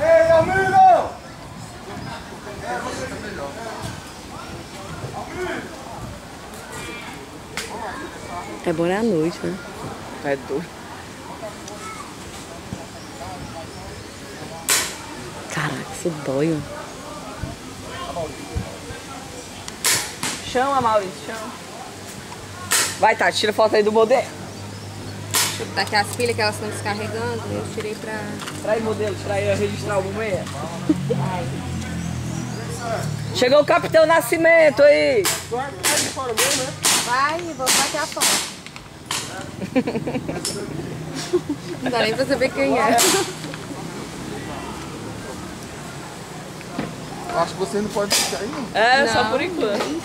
Ei, amigo! É bom à noite, né? É doido. Caraca, isso dói, ó. Chama, Maurício, chama. Vai, tá, tira foto aí do modelo. Deixa eu botar aqui as pilhas que elas estão descarregando. Eu tirei pra... Tira aí, modelo, tira aí, registrar o momento. Chegou o Capitão Nascimento aí. Vai, vou bater a foto. Não dá nem pra saber quem é. Acho que você não pode ficar aí, não. É, não. só por enquanto.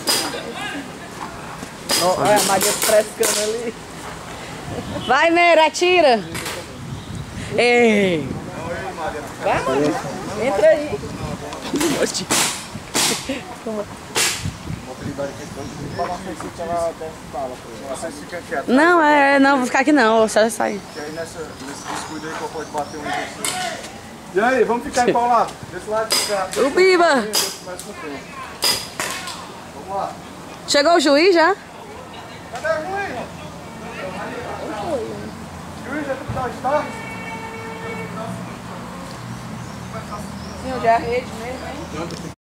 Olha a Maria frescando ali. Vai, Meira, atira. Ei. Vai, Maria. Entra aí. Não, não, vou ficar aqui não, só sair. Nesse descuido aí que eu pode bater um desse. E aí, vamos ficar em qual lado? Desse lado de cá. O Biba! Vamos lá. Chegou o juiz já? Cadê o juiz? Juiz, é tu que dá o start? Sim, já é a rede mesmo, hein?